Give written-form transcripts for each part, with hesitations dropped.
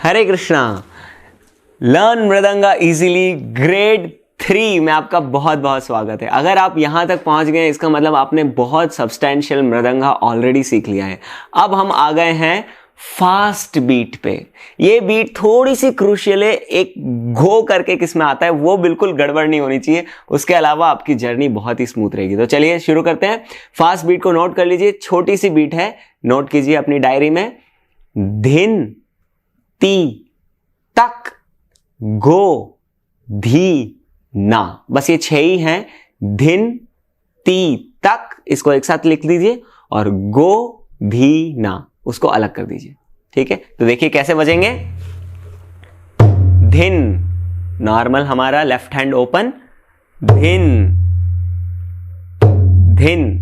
हरे Krishna. Learn mridanga easily grade 3 में आपका बहुत बहुत स्वागत है। अगर आप यहां तक पहुंच गए इसका मतलब आपने बहुत सब्सटैंशियल मृदंगा ऑलरेडी सीख लिया है। अब हम आ गए हैं फास्ट बीट पे। ये बीट थोड़ी सी क्रूशियल है, एक घो करके किसमें आता है वो बिल्कुल गड़बड़ नहीं होनी चाहिए, उसके अलावा आपकी जर्नी बहुत ही स्मूथ रहेगी। तो चलिए शुरू करते हैं। फास्ट बीट को नोट कर लीजिए, छोटी सी बीट है, नोट कीजिए अपनी डायरी में। धिन ती तक गो धी ना, बस ये 6 ही हैं। धिन ती तक इसको एक साथ लिख लीजिए और गो धी ना उसको अलग कर दीजिए। ठीक है, तो देखिए कैसे बजेंगे। धिन नॉर्मल हमारा लेफ्ट हैंड ओपन, धिन धिन।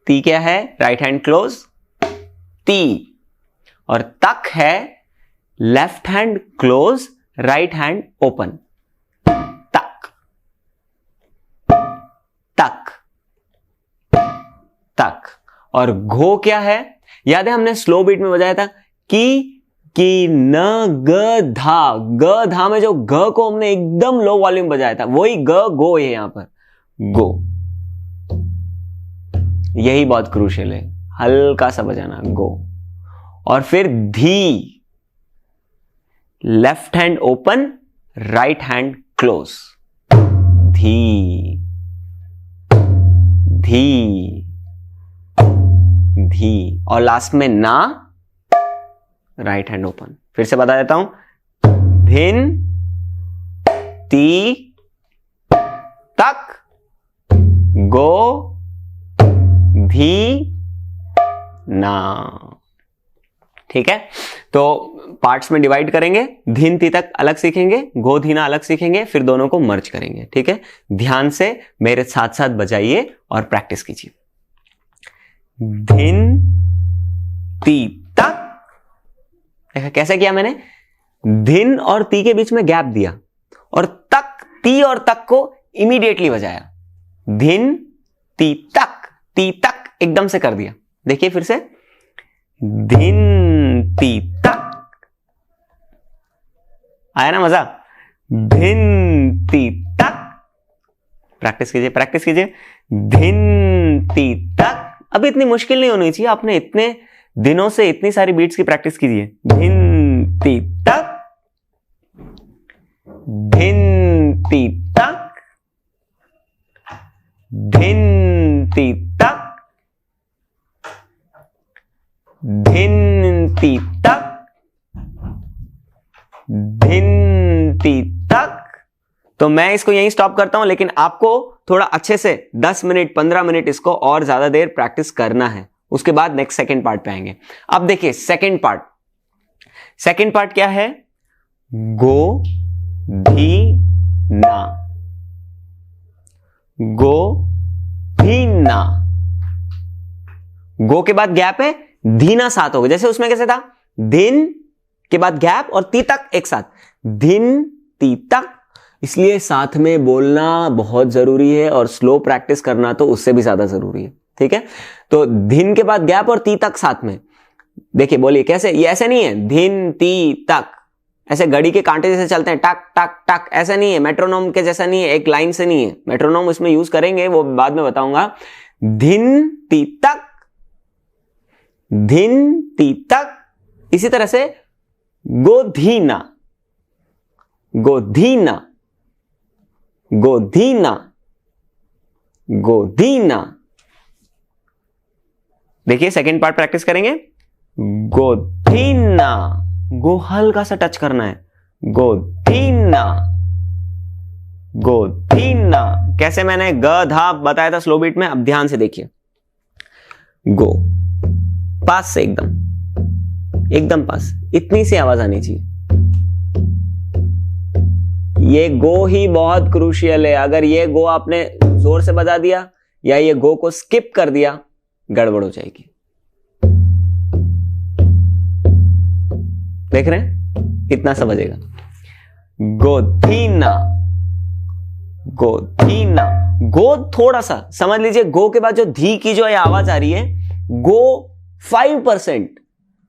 ती क्या है, राइट हैंड क्लोज, ती। और तक है left hand close, right hand open, तक तक तक। और घो क्या है, याद है हमने स्लो बीट में बजाया था की न ग धा। ग धा में जो ग को हमने एकदम लो वॉल्यूम बजाया था, वही ग गो है यहां पर, गो। यही बहुत क्रूशियल है, हल्का सा बजाना, गो। और फिर धी, left hand open, right hand close, धी धी धी। और लास्ट में ना, राइट हैंड ओपन। फिर से बता देता हूं, धिन ती तक गो धी ना। ठीक है, तो पार्ट्स में डिवाइड करेंगे। धिन ती तक अलग सीखेंगे, गो धीना अलग सीखेंगे, फिर दोनों को मर्ज करेंगे। ठीक है, ध्यान से मेरे साथ साथ बजाइए और प्रैक्टिस कीजिए। धिन ती तक, देखा कैसे किया मैंने, धिन और ती के बीच में गैप दिया और तक, ती और तक को इमीडिएटली बजाया। धिन ती तक एकदम से कर दिया। देखिए फिर से, धिन ती तक, आया ना मजा। धिन ती तक, प्रैक्टिस कीजिए। धिन ती तक। अब इतनी मुश्किल नहीं होनी चाहिए, आपने इतने दिनों से इतनी सारी बीट्स की प्रैक्टिस कीजिए। धिन ती तक, धिन ती तक, धिन ती तक, धिन ती तक, धिन ती तक। तो मैं इसको यहीं स्टॉप करता हूं, लेकिन आपको थोड़ा अच्छे से 10 मिनट 15 मिनट इसको और ज्यादा देर प्रैक्टिस करना है। उसके बाद नेक्स्ट सेकंड पार्ट पे आएंगे। अब देखिए सेकंड पार्ट क्या है, गो धी ना, गो धी ना। गो के बाद गैप है, धीना साथ होगा, जैसे उसमें कैसे था, धिन के बाद गैप और ती तक एक साथ, धिन ती तक। इसलिए साथ में बोलना बहुत जरूरी है और स्लो प्रैक्टिस करना तो उससे भी ज्यादा जरूरी है। ठीक है, तो धिन के बाद गैप और ती तक साथ में। देखिए बोलिए कैसे, ये ऐसे नहीं है धिन ती तक, ऐसे घड़ी के कांटे जैसे चलते हैं टक टक टक, ऐसा नहीं है। मेट्रोनोम के जैसा नहीं है, एक लाइन से नहीं है। मेट्रोनोम इसमें यूज करेंगे, वो बाद में बताऊंगा। धिन ती तक, धिन ती तक। इसी तरह से गोधीना, गोधीना, गोधीना, गोधीना। देखिए सेकेंड पार्ट प्रैक्टिस करेंगे। गोधीना, गो हल्का सा टच करना है, गोधीना, गोधीना। कैसे मैंने ग धा बताया था स्लो बीट में, अब ध्यान से देखिए। गो पास से एकदम पास, इतनी सी आवाज आनी चाहिए। ये गो ही बहुत क्रूशियल है। अगर ये गो आपने जोर से बजा दिया या ये गो को स्किप कर दिया, गड़बड़ हो जाएगी। देख रहे हैं, इतना सा बजेगा। गोधीना, गोधीना। गो थोड़ा सा समझ लीजिए, गो के बाद जो धी की जो आवाज आ रही है, गो 5%,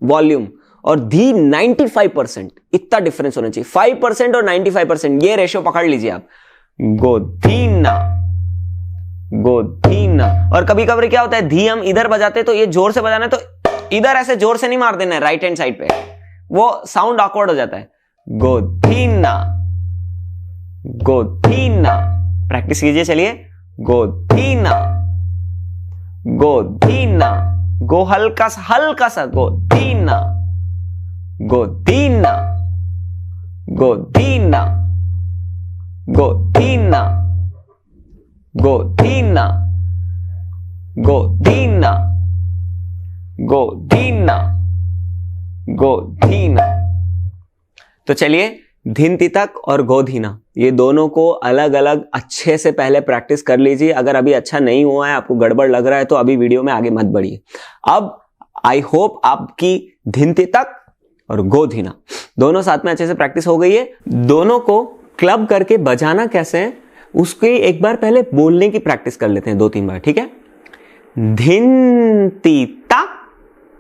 वॉल्यूम, और धी 95%, इतना डिफरेंस होना चाहिए। 5% और 95%, ये रेशियो पकड़ लीजिए आप। गोधीना, गोधीना। और कभी कभी क्या होता है, धी हम इधर बजाते तो ये जोर से बजाना है, तो इधर ऐसे जोर से नहीं मार देना है, राइट हैंड साइड पे, वो साउंड ऑकवर्ड हो जाता है। गोधीना, गोधीना। प्रैक्टिस कीजिए, चलिए। गोधीना, गोधीना। गो हल्का सा, गोधीना, गोधीना, गोधीना, गोधीना, गोधीना, गोधीना, गोधीना, गोधीना। तो चलिए, धिन तितक और गोधीना, ये दोनों को अलग अलग अच्छे से पहले प्रैक्टिस कर लीजिए। अगर अभी अच्छा नहीं हुआ है, आपको गड़बड़ लग रहा है, तो अभी वीडियो में आगे मत बढ़िए। अब आई होप आपकी धिन तितक और गोधीना दोनों साथ में अच्छे से प्रैक्टिस हो गई है। दोनों को क्लब करके बजाना कैसे है, उसकी एक बार पहले बोलने की प्रैक्टिस कर लेते हैं, 2-3 बार, ठीक है। धिन तितक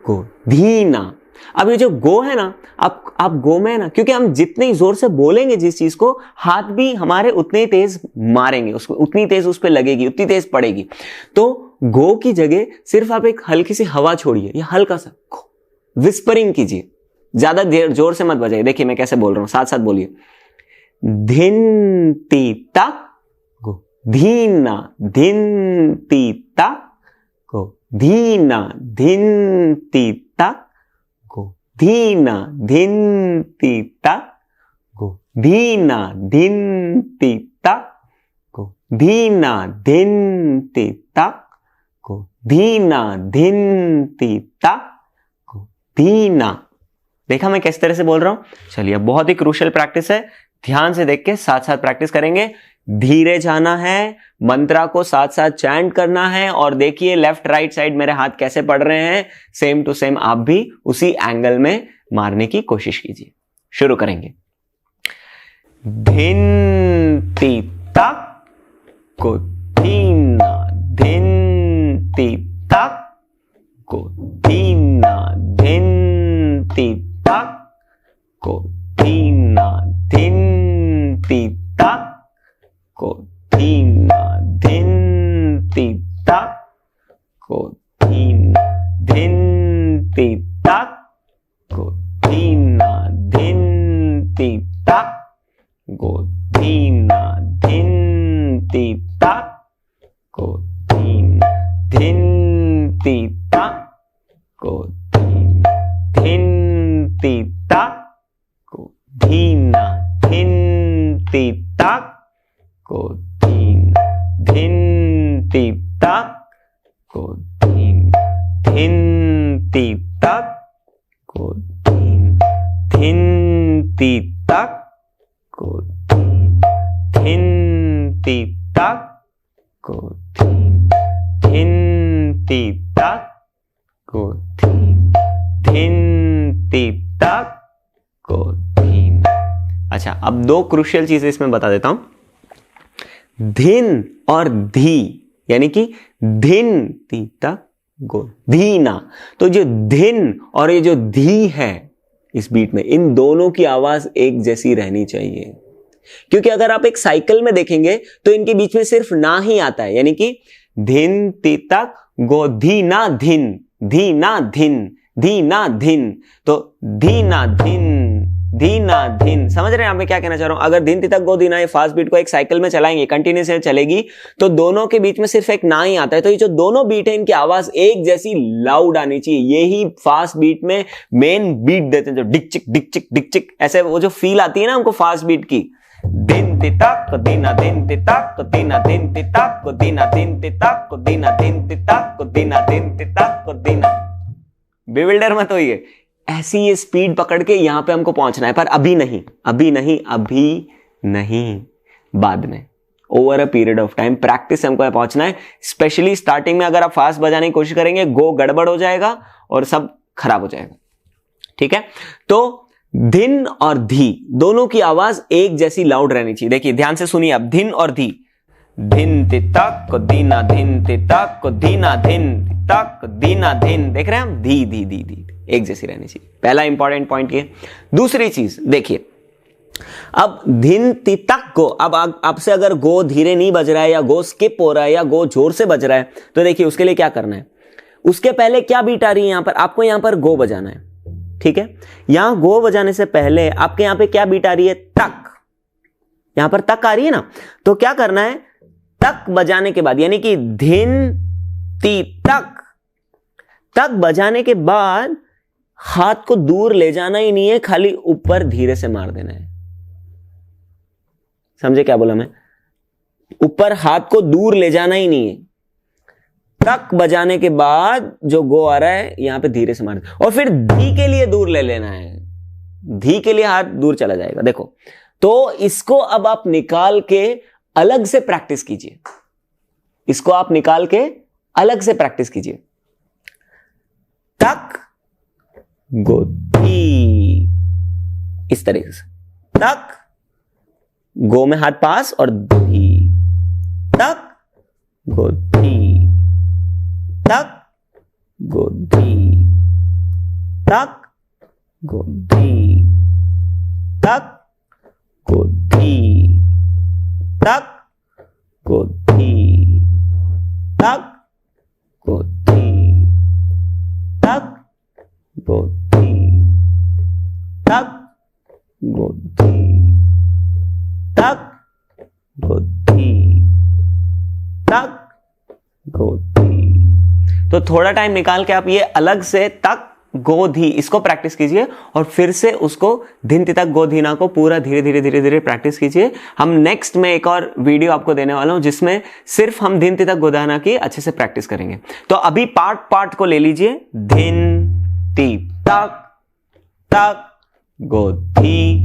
गोधीना। अब ये जो गो है ना, आप गो में है ना, क्योंकि हम जितने जोर से बोलेंगे जिस चीज को, हाथ भी हमारे उतने ही तेज मारेंगे उसको, उतनी तेज उस पर लगेगी, उतनी तेज पड़ेगी। तो गो की जगह सिर्फ आप एक हल्की सी हवा छोड़िए, या हल्का सा विस्परिंग कीजिए, ज्यादा जोर से मत बजाइए। देखिए मैं कैसे बोल रहा हूं, साथ साथ बोलिए। धिन तितक गोधीना, धिन तितक गोधीना, धिन तितक गोधीना, धिन तितक गोधीना, धिन तितक गोधीना, धिन तितक गोधीना, धिन तितक गोधीना। देखा मैं किस तरह से बोल रहा हूं। चलिए, बहुत ही क्रूशियल प्रैक्टिस है, ध्यान से देख के साथ साथ प्रैक्टिस करेंगे। धीरे जाना है, मंत्रा को साथ साथ चैंट करना है, और देखिए लेफ्ट राइट साइड मेरे हाथ कैसे पड़ रहे हैं, सेम टू सेम आप भी उसी एंगल में मारने की कोशिश कीजिए। शुरू करेंगे। धिन तितक गोधीना, धिन तितक गोधीना, धिन तितक गोधीना, धिन तितक गोधीना, धिन तितक गोधीना, धिन तितक गोधीना, धिन तितक गोधीना, धिन तितक गोधीना, धिन तितक गोधीना, धिन तितक गोधीना, धिन तितक गोधीना, धिन तितक गोधीना, धिन तितक गोधीना, धिन तितक गोधीना, धिन तितक गोधीना, धिन तितक गोधीना, धिन तितक गोधीना। अच्छा, अब 2 क्रूशियल चीजें इसमें बता देता हूं। धिन और धी, यानी कि धिन तितक गोधीना। तो जो धिन और ये जो धी है इस बीट में, इन दोनों की आवाज एक जैसी रहनी चाहिए। क्योंकि अगर आप एक साइकिल में देखेंगे तो इनके बीच में सिर्फ ना ही आता है, यानी कि धिन तितक गोधीना धिन, धीना धिन, धीना धिन। तो धीना धिन, धीना धिन। समझ रहे हैं मैं क्या कहना चाह रहा हूं। अगर धिन तितक गोधीना ये फास्ट बीट को एक साइकिल में चलाएंगे, कंटिन्यूस चलेगी, तो दोनों के बीच में सिर्फ एक ना ही आता है। तो ये जो दोनों बीट है, इनकी आवाज एक जैसी लाउड आनी चाहिए। यही फास्ट बीट में मेन बीट देते हैं, जो डिक चिक डिक चिक डिक चिक, ऐसे वो जो फील आती है ना हमको फास्ट बीट की। दिन तितक को दीना, दिन तितक को दीना, दिन तितक को दीना, दिन तितक को दीना, दिन तितक को दीना, दिन तितक को दीना। बेविल्डर मत होइए, ऐसी ये स्पीड पकड़ के यहां पे हमको पहुंचना है। पर अभी नहीं, अभी नहीं, अभी नहीं, बाद में, over a period of time practice हमको पहुंचना है। स्पेशली स्टार्टिंग में अगर आप फास्ट बजाने की कोशिश करेंगे, गो गड़बड़ हो जाएगा और सब खराब हो जाएगा। ठीक है, तो धिन और धी दोनों की आवाज एक जैसी लाउड रहनी चाहिए। देखिए ध्यान से सुनिए अब, धिन और धी। धिन तितक को दीना, धिन तितक को दीना, धिन तितक को दीना धिन। देख रहे हैं हम, धी धी धी धी, एक जैसी रहनी चाहिए। पहला इंपॉर्टेंट पॉइंट ये। दूसरी चीज देखिए, अब धिन तितक गो, अब आपसे अगर गो धीरे नहीं बज रहा है या गो स्किप हो रहा है या गो जोर से बज रहा है, तो देखिए उसके लिए क्या करना है, उसके पहले क्या बीट आ रही है, यहां पर आपको यहां पर गो बजाना है, ठीक है। यहां गो बजाने से पहले आपके यहां पे क्या बीट आ रही है, तक, यहां पर तक आ रही है ना, तो क्या करना है, तक बजाने के बाद, यानी कि धिन ती तक, तक बजाने के बाद हाथ को दूर ले जाना ही नहीं है, खाली ऊपर धीरे से मार देना है। समझे क्या बोला मैं, ऊपर हाथ को दूर ले जाना ही नहीं है। तक बजाने के बाद जो गो आ रहा है यहां पे धीरे से मार, और फिर धी के लिए दूर ले लेना है, धी के लिए हाथ दूर चला जाएगा। देखो, तो इसको अब आप निकाल के अलग से प्रैक्टिस कीजिए, इसको आप निकाल के अलग से प्रैक्टिस कीजिए। तक गो धी, इस तरीके से, तक गो में हाथ पास और धी, तक गो धी, तक गो धी, तक गो धी, तक गो धी, तक गो धी, तक गो धी, तक गो धी, तक गो धी, तक गो धी, तक गो धी। तो थोड़ा टाइम निकाल के आप ये अलग से तक गो धी इसको प्रैक्टिस कीजिए, और फिर से उसको धिन तितक गो धीना को पूरा धीरे धीरे धीरे धीरे प्रैक्टिस कीजिए। हम नेक्स्ट में एक और वीडियो आपको देने वाला हूं जिसमें सिर्फ हम धिन तितक गोधाना की अच्छे से प्रैक्टिस करेंगे। तो अभी पार्ट पार्ट को ले लीजिए, धिन ती तक, तक गो धी,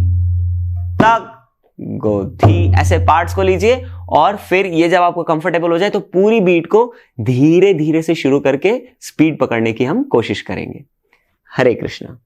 तक गो धी, ऐसे पार्ट्स को लीजिए, और फिर ये जब आपको कंफर्टेबल हो जाए तो पूरी बीट को धीरे धीरे से शुरू करके स्पीड पकड़ने की हम कोशिश करेंगे। हरे कृष्णा।